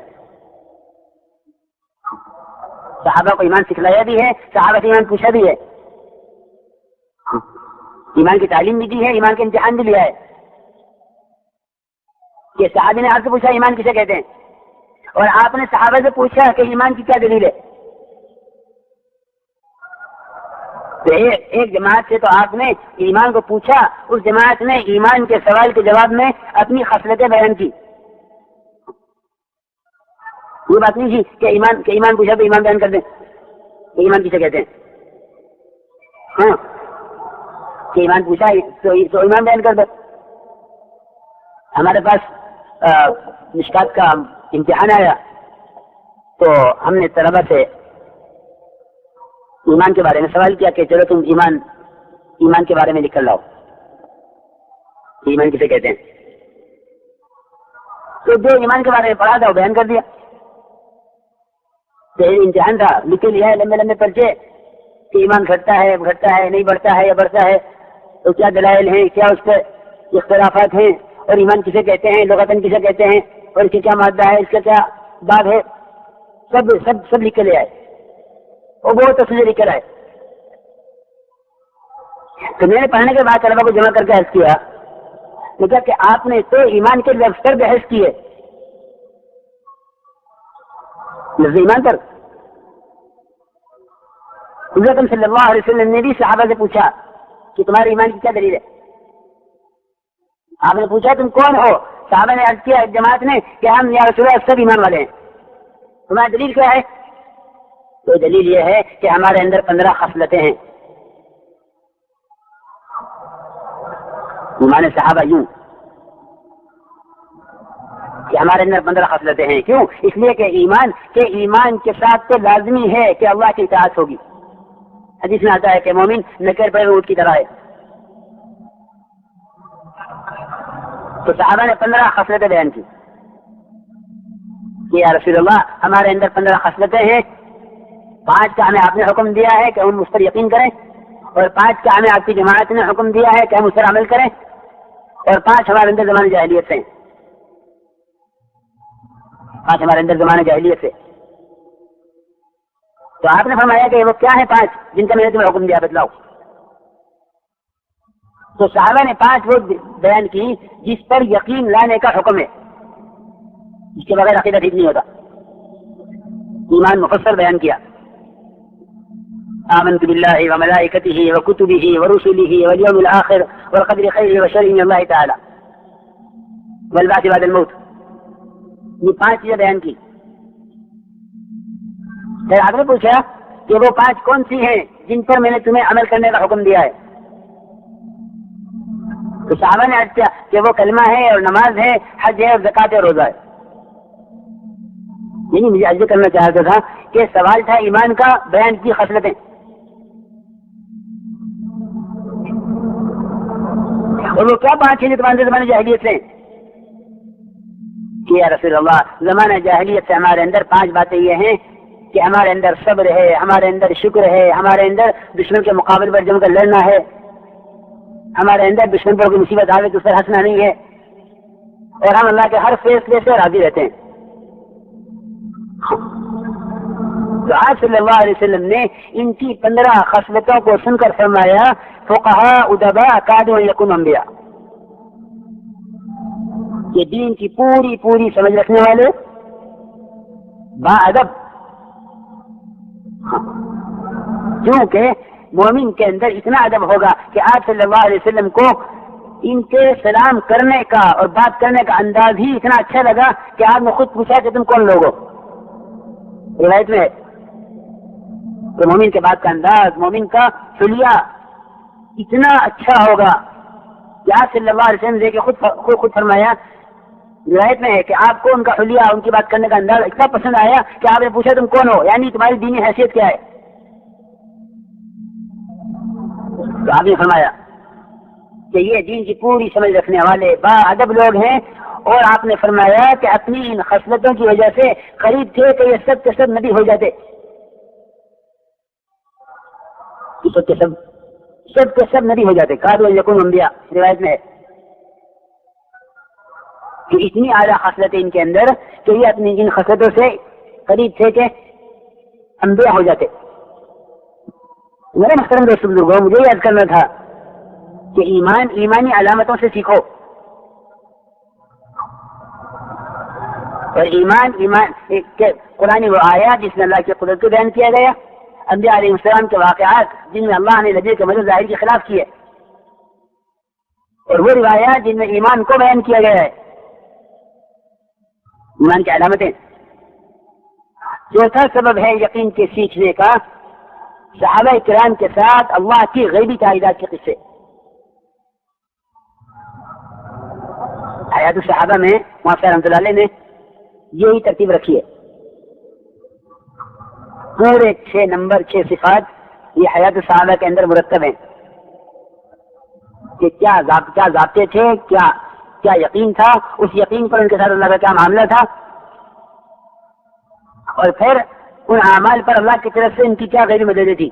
صحابہ کو ایمان سکھلایا بھی ہے، صحابہ سے ایمان پوچھا بھی ہے، ایمان کی تعلیم بھی دی ہے، ایمان کے امتحان بھی لیا ہے۔ کہ صحابی نے آپ سے پوچھا ایمان کسے کہتے ہیں، اور آپ نے صحابہ سے پوچھا کہ ایمان کی کیا دلیل ہے۔ تو ایک جماعت سے تو آپ نے ایمان کو پوچھا، اس جماعت نے ایمان کے سوال کے جواب میں اپنی خصلتیں بیان کی۔ یہ بات نہیں تھی کہ ایمان پوچھا تو ایمان بیان کر دیں کہ ایمان کسے کہتے ہیں، ہاں کہ ایمان پوچھا تو ایمان بیان کر دو۔ ہمارے پاس مشکات کا امتحان آیا تو ہم نے طلبہ سے ایمان کے بارے میں سوال کیا کہ چلو تم ایمان کے بارے میں لکھ کر لاؤ، ایمان کسے کہتے ہیں۔ تو جو ایمان کے بارے میں پڑھا تھا وہ بیان کر دیا۔ تو امتحان تھا، لکھ لیا ہے لمبے لمبے پرچے کہ ایمان گھٹتا ہے نہیں بڑھتا ہے یا بڑھتا ہے، تو کیا دلائل ہیں، کیا اس پہ اختلافات ہیں، اور ایمان کسے کہتے ہیں، لغتاً کسے کہتے ہیں، اور اس کی کیا مادہ ہے، اس کا کیا باب ہے، سب لکھ کے لے آئے، وہ بہت تفصیل لکھ کر آئے۔ تو میں نے پڑھنے کے بعد طلبہ کو جمع کر کے عرض کیا کہ آپ نے تو ایمان کے لفظ پر بحث کی ہے، لفظ ایمان پر۔ حضرت صلی اللہ علیہ وسلم نے بھی صحابہ سے پوچھا کہ تمہارے ایمان کی کیا دلیل ہے۔ آپ نے پوچھا تم کون ہو، صحابہ نے عرض کیا جماعت نے کہ ہم یا رسول اللہ سب ایمان والے ہیں، تمہاری دلیل کیا ہے؟ تو دلیل یہ ہے کہ ہمارے اندر 15 خصلتیں ہیں۔ ایمان صحابہ یوں کہ ہمارے اندر 15 خصلتیں ہیں، کیوں؟ اس لیے کہ ایمان کے ساتھ تو لازمی ہے کہ اللہ کی اطاعت ہوگی۔ حدیث میں آتا ہے کہ مومن نکر پر اونٹ کی طرح ہے۔ تو صحابہ نے 15 خصلتیں بیان کی کہ یا رسول اللہ ہمارے اندر 15 خصلتیں ہیں، 5 کا ہمیں آپ نے حکم دیا ہے کہ ہم اس پر یقین کریں، اور 5 کا ہمیں آپ کی جماعت نے حکم دیا ہے کہ ہم اس پر عمل کریں، اور 5 ہمارے اندر زمانے جاہلیت سے ہیں، 5 ہمارے اندر زمانے جاہلیت سے۔ تو آپ نے فرمایا کہ وہ کیا ہے 5 جن کا میں نے تمہیں حکم دیا، بتلاؤ۔ تو صحابہ نے 5 وہ بیان کی جس پر یقین لانے کا حکم ہے، جس کے بغیر عقیدہ ٹھیک نہیں ہوتا۔ ایمان مفصل بیان کیا، آمنت باللہ وملائکتہ وکتبہ ورسلہ والیوم الآخر والقدر خیرہ وشرہ من اللہ تعالی والبعث بعد الموت۔ یہ 5 چیزیں بیان کی۔ پھر آپ نے پوچھا کہ وہ 5 کون سی ہیں جن پر میں نے تمہیں عمل کرنے کا حکم دیا ہے؟ تو صحابہ نے عرض کیا کہ وہ کلمہ ہے اور نماز ہے، حج ہے اور زکوٰۃ اور روزہ ہے۔ یعنی مجھے عرض کرنا چاہتا تھا کہ سوال تھا ایمان کا، بیان کی خصلتیں، اور وہ کیا بات ہے زمانے جاہلیت سے کہ یا رسول اللہ زمانہ جاہلیت سے ہمارے اندر 5 باتیں یہ ہیں کہ ہمارے اندر صبر ہے، ہمارے اندر شکر ہے، ہمارے اندر دشمن کے مقابلے پر جم کر لڑنا ہے، ہمارے اندر دشمن پر کوئی مصیبت آوے تو اس پر ہنسنا نہیں ہے، اور ہم اللہ کے ہر فیصلے سے راضی رہتے ہیں۔ تو آج صلی اللہ علیہ وسلم نے ان کی 15 خصلتوں کو سن کر فرمایا فقہاء ادباء کادوا یکونوا انبیاء، کہ دین کی پوری سمجھ رکھنے والے با ادب، کیونکہ مومن کے اندر اتنا ادب ہوگا کہ آپ صلی اللہ علیہ وسلم کو ان کے سلام کرنے کا اور بات کرنے کا انداز ہی اتنا اچھا لگا کہ آپ نے خود پوچھا کہ تم کون لوگ ہو۔ روایت میں ہے کہ مومن کے بات کا انداز، مومن کا حلیہ اتنا اچھا ہوگا کہ آپ صلی اللہ علیہ وسلم نے خود فرمایا، روایت میں ہے کہ آپ کو ان کا حلیہ، ان کی بات کرنے کا انداز اتنا پسند آیا کہ آپ نے پوچھا تم کون ہو، یعنی تمہاری دینی حیثیت کیا ہے؟ تو آپ نے فرمایا کہ یہ دین کی پوری سمجھ رکھنے والے با ادب لوگ ہیں، اور آپ نے فرمایا کہ اپنی ان خصلتوں کی وجہ سے قریب تھے کہ یہ سب کے سب نبی ہو جاتے، سب کے سب نبی ہو جاتے، کادوا یکونوا انبیاء، روایت میں ہے کہ اتنی اعلیٰ خصلتیں ان کے اندر کہ یہ اپنی ان خصلتوں سے قریب تھے کہ انبیاء ہو جاتے۔ میرے محترم دوست بزرگوں، مجھے یاد کرنا تھا کہ ایمانی علامتوں سے سیکھو، اور ایمان قرآن وہ آیات جس میں اللہ کی قدرت کو بیان کیا گیا، انبیاء علیہ السلام کے واقعات جن میں اللہ نے نبی کے مدد ظاہر کے خلاف کیے، اور وہ روایات جن میں ایمان کو بیان کیا گیا ہے، ایمان کی علامتیں۔ چوتھا سبب ہے یقین کے سیکھنے کا، صحابہ کرام کے ساتھ اللہ کی غیبی تائیدات کے قصے۔ حیات الصحابہ میں مولانا رحمۃ اللہ علیہ نے یہی ترتیب رکھی ہے، پورے 6 صفات یہ حیات الصحابہ کے اندر مرتب ہیں کہ کیا ضابطے تھے، کیا یقین تھا، اس یقین پر ان کے ساتھ اللہ کا کیا معاملہ تھا، اور پھر ان اعمال پر اللہ کی طرف سے ان کی کیا غیر مدد تھی۔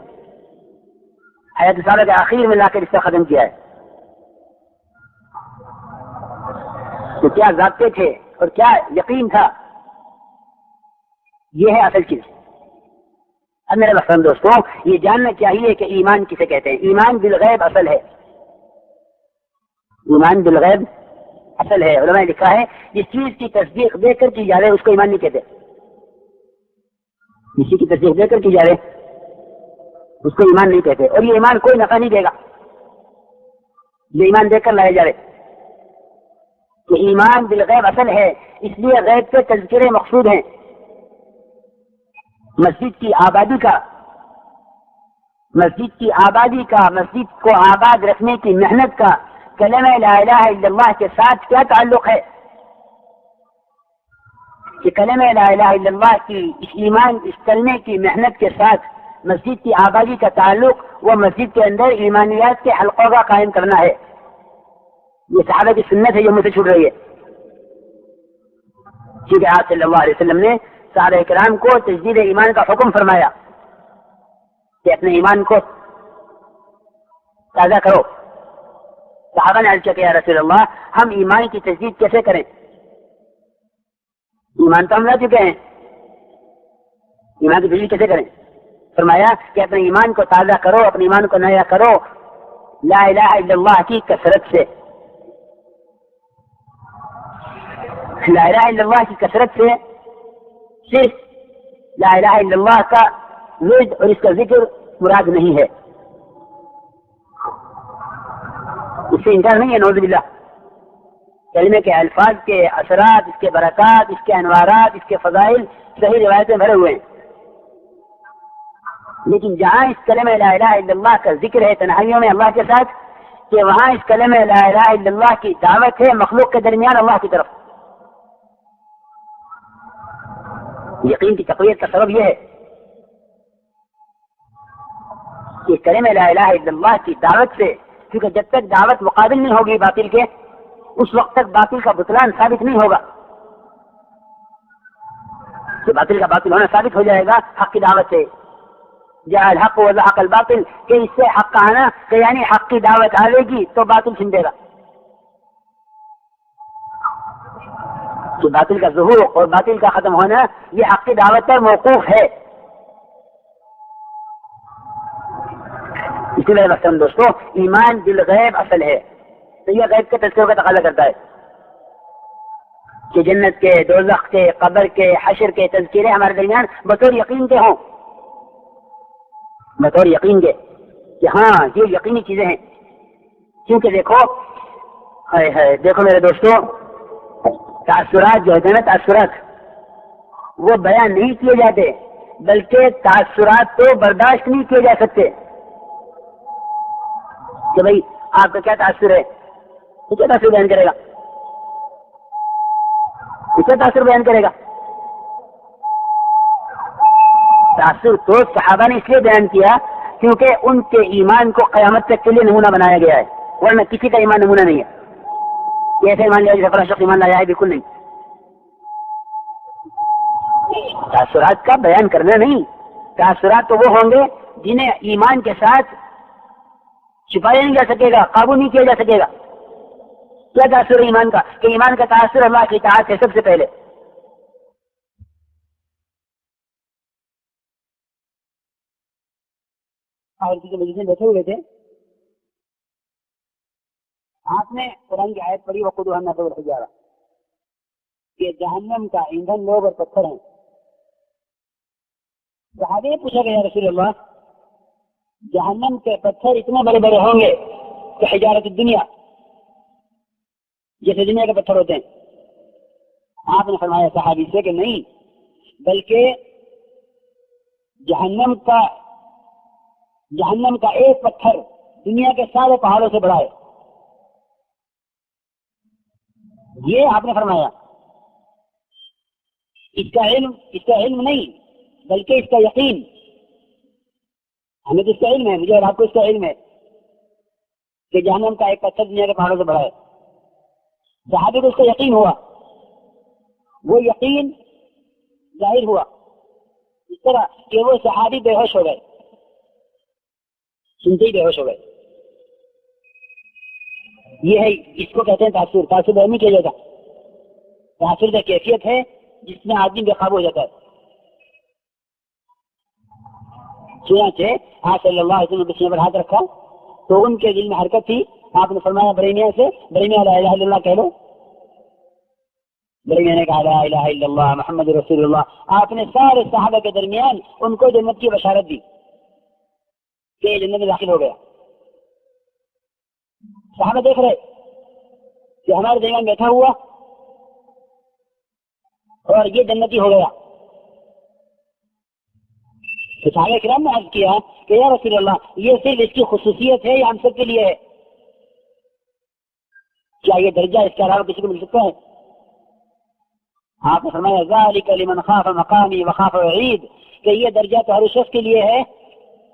حیات الصحابہ کے آخر میں لا کر اس کا ختم کیا ہے تو کیا ضابطے تھے اور کیا یقین تھا، یہ ہے اصل چیز۔ اب میرے محترم دوستوں، یہ جاننا چاہیے کہ ایمان کسے کہتے ہیں۔ ایمان بالغیب اصل ہے، ایمان بالغیب اصل ہے۔ علماء نے لکھا ہے جس چیز کی تصدیق دے کر کی جا رہے اس کو ایمان نہیں کہتے، کسی کی تصدیق دے کر کی جا رہے اس کو ایمان نہیں کہتے، اور یہ ایمان کوئی نفع نہیں دے گا جو ایمان دے کر لائے جا رہے۔ کہ ایمان بالغیب اصل ہے، اس لیے غیب کے تذکرے مقصود ہیں۔ مسجد کی آبادی کا، مسجد کو آباد رکھنے کی محنت کا کلمہ لا الہ الا اللہ کے ساتھ کیا تعلق ہے؟ کہ کلمہ لا الہ الا اللہ کی اس ایمان، اس کلمے کی محنت کے ساتھ مسجد کی آبادی کا تعلق وہ مسجد کے اندر ایمانیات کے حلقوں کا قائم کرنا ہے۔ یہ صحابہ کی سنت ہے جو مجھ سے چھوٹ رہی ہے، کیونکہ آپ صلی اللہ علیہ وسلم نے صحابہ کرام کو تجدید ایمان کا حکم فرمایا کہ اپنے ایمان کو تازہ کرو۔ صحابہ نے عرض کیا کہ یا رسول اللہ ہم ایمان کی تجدید کیسے کریں؟ ایمان تو ہم لا چکے ہیں، ایمان کی تجدید کیسے کریں؟ فرمایا کہ اپنے ایمان کو تازہ کرو، اپنے ایمان کو نیا کرو لا الہ الا اللہ کی کثرت سے۔ لا الہ الا اللہ کی کثرت سے صرف لا الہ الا اللہ کا ورد اور اس کا ذکر مراد نہیں ہے، اس سے انکار نہیں ہے، نعوذ باللہ۔ کلمے کے الفاظ کے اثرات، اس کے برکات، اس کے انوارات، اس کے فضائل صحیح روایتیں بھرے ہوئے ہیں، لیکن جہاں اس کلمہ لا الہ الا اللہ کا ذکر ہے تنہائیوں میں اللہ کے ساتھ، کہ وہاں اس کلمہ لا الہ الا اللہ کی دعوت ہے مخلوق کے درمیان اللہ کی طرف۔ یقین کی تقویت کا سبب یہ ہے کہ کلمہ لا الہ الا اللہ کی دعوت سے، کیونکہ جب تک دعوت مقابل نہیں ہوگی باطل کے، اس وقت تک باطل کا بطلان ثابت نہیں ہوگا. کہ باطل کا باطل ہونا ثابت ہو جائے گا حق کی دعوت سے. جاء الحق وزهق الباطل، کہ اس سے حق کا آنا، کہ یعنی حق کی دعوت آئے گی تو باطل چھن دے گا. کہ باطل کا ظہور اور باطل کا ختم ہونا یہ حق کی دعوت پر موقوف ہے. اسی لیے مثلاً دوستو ایمان بالغیب اصل ہے. تو یہ غیب کے تذکروں کا تقاضا کرتا ہے کہ جنت کے، دوزخ کے، قبر کے، حشر کے تذکرے ہمارے درمیان بطور یقین کے ہوں، بطور یقین کے کہ ہاں یہ یقینی چیزیں ہیں. کیونکہ دیکھو دیکھو میرے دوستو، تاثرات جو ہے نا، تاثرات وہ بیان نہیں کیے جاتے، بلکہ تاثرات تو برداشت نہیں کیے جا سکتے. کہ بھائی آپ کا کیا تاثر ہے، تو کیا تاثر بیان کرے گا، کیا تاثر بیان کرے گا. تاثر تو صحابہ نے اس لیے بیان کیا کیونکہ ان کے ایمان کو قیامت تک کے لیے نمونہ بنایا گیا ہے، ورنہ کسی کا ایمان نمونہ نہیں ہے. ایسے ایمان لیا جیسے فلاں شخص ایمان لایا ہے، بالکل نہیں. تاثرات کا بیان کرنا نہیں، تاثرات تو وہ ہوں گے جنہیں ایمان کے ساتھ چھپایا نہیں جا سکے گا، قابو نہیں کیا جا سکے گا. کیا تاثر ہے ایمان کا؟ کہ ایمان کا تاثر اللہ کی اطاعت ہے سب سے پہلے. اور کسی مجلس میں بیٹھے ہوئے تھے، آپ نے قرآن کی آیت پڑھی وقودها الناس والحجارہ، کہ جہنم کا ایندھن لوگ اور پتھر ہیں. صحابہ نے پوچھا کہ یا رسول اللہ، جہنم کے پتھر اتنے بڑے بڑے ہوں گے کہ حجارت الدنیا، جیسے دنیا کے پتھر ہوتے ہیں؟ آپ نے فرمایا صحابی سے کہ نہیں، بلکہ جہنم کا ایک پتھر دنیا کے سارے پہاڑوں سے بڑا ہے. یہ آپ نے فرمایا. اس کا علم نہیں، بلکہ اس کا یقین. ہمیں تو اس کا علم ہے، مجھے اور آپ کو اس کا علم ہے کہ جہنم کا ایک پتھر دنیا کے پہاڑوں سے بڑا ہے. صحابی کو اس کا یقین ہوا، وہ یقین ظاہر ہوا اس طرح کہ وہ صحابی بے ہوش ہو گئے، سنتے ہی بے ہوش ہو گئے. یہ ہے، اس کو کہتے ہیں تاثر. تاثر بیان نہیں کیا جاتا. تاثر کا کیفیت ہے جس میں آدمی بے قابو ہو جاتا ہے. چنانچہ آپ صلی اللہ علیہ وسلم نے سینے پر ہاتھ رکھا تو ان کے دل میں حرکت تھی. آپ نے فرمایا برینیا سے، برینیا لا الہ الا اللہ کہہ لو. برینیا نے کہا لا الہ الا اللہ محمد رسول اللہ. آپ نے سارے صحابہ کے درمیان ان کو جنت کی بشارت دی کہ جنت میں داخل ہو گیا. صحابہ دیکھ رہے کہ ہمارے درمیان بیٹھا ہوا اور یہ جنتی ہو گیا. تو صحابہ کرام نے عرض کیا کہ یا رسول اللہ، یہ صرف اس کی خصوصیت ہے یا ہم سب کے لیے ہے؟ کیا یہ درجہ اس کے علاوہ کسی کو مل سکتا ہے؟ آپ نے فرمایا ذالک لمن خاف مقامی وخاف وعید، کہ یہ درجہ تو ہر شخص کے لیے ہے،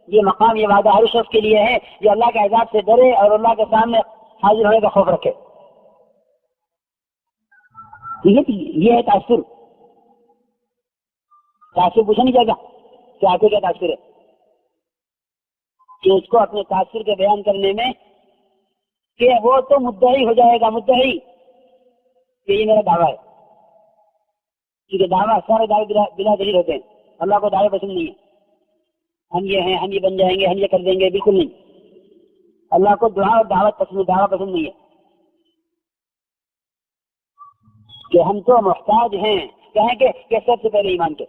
یہ مقام، یہ وعدہ ہر شخص کے لیے ہے جو اللہ کے عذاب سے ڈرے اور اللہ کے سامنے حاضر ہونے کا خوف رکھے. یہ ہے تاثر. تاثر پوچھا نہیں جائے گا کہ آپ کو کیا تاثر ہے، کہ اس کو اپنے تاثر کے بیان کرنے میں کہ وہ تو مدعی ہو جائے گا، مدعی کہ یہ میرا دعویٰ ہے. کیونکہ دعویٰ سارے دعوے بلا دلیل ہوتے ہیں. اللہ کو دعوے پسند نہیں ہے. ہم یہ ہیں، ہم یہ بن جائیں گے، ہم یہ کر دیں گے، بالکل نہیں. اللہ کو دعا اور دعوت پسند، دعویٰ پسند نہیں ہے. کہ ہم تو محتاج ہیں، کہیں کہ سب سے پہلے ایمان کے.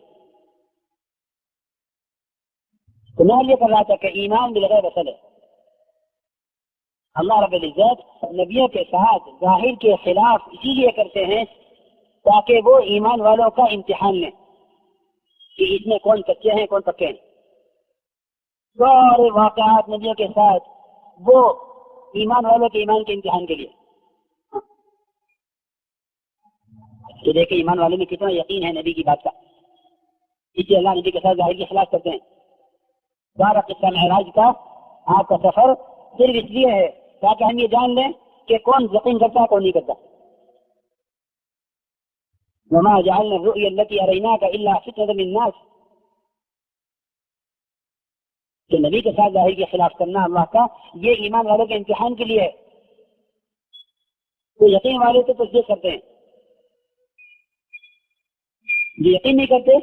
تو میں یہ کر رہا تھا کہ ایمان بالغیب اصل ہے. اللہ رب العزت نبیوں کے ساتھ ظاہر کے خلاف اسی لیے کرتے ہیں تاکہ وہ ایمان والوں کا امتحان لیں کہ اس میں کون سچے ہیں کون پکے ہیں. سارے واقعات نبیوں کے ساتھ وہ ایمان والوں کے ایمان کے امتحان کے لیے. تو دیکھیں ایمان والوں میں کتنا یقین ہے نبی کی بات کا. اس لیے اللہ نبی کے ساتھ ظاہر کے خلاف کرتے ہیں. سارا قصہ معراج کا آپ کا سفر صرف اس لیے ہے تاکہ ہم یہ جان لیں کہ کون یقین کرتا ہے کون نہیں کرتا. وما جعلنا الرؤيا التي أريناك إلا فتنة للناس. کہ نبی کے ساتھ ظاہر کے خلاف کرنا اللہ کا یہ ایمان والوں کے امتحان کے لیے ہے. تو یقین والے تو تصدیق کرتے ہیں، جو یقین نہیں کرتے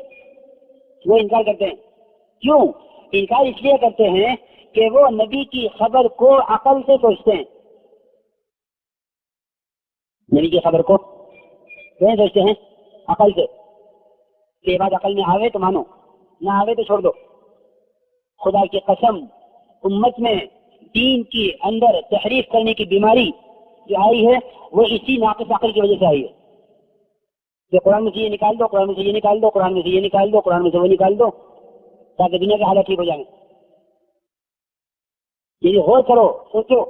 وہ انکار کرتے ہیں. کیوں انکار؟ اس لیے کرتے ہیں کہ وہ نبی کی خبر کو عقل سے سوچتے ہیں. نبی کی خبر کو کیوں سوچتے ہیں؟ عقل سے. یہ بات عقل میں آوے تو مانو، نہ آوے تو چھوڑ دو. خدا کی قسم امت میں دین کی اندر تحریف کرنے کی بیماری جو آئی ہے وہ اسی ناقص عقل کی وجہ سے آئی ہے. کہ قرآن میں سے یہ نکال دو، قرآن میں سے یہ نکال دو، قرآن میں سے یہ نکال دو، قرآن میں سے وہ نکال دو تاکہ دنیا کے حالات ٹھیک ہو جائیں. یہ غور کرو، سوچو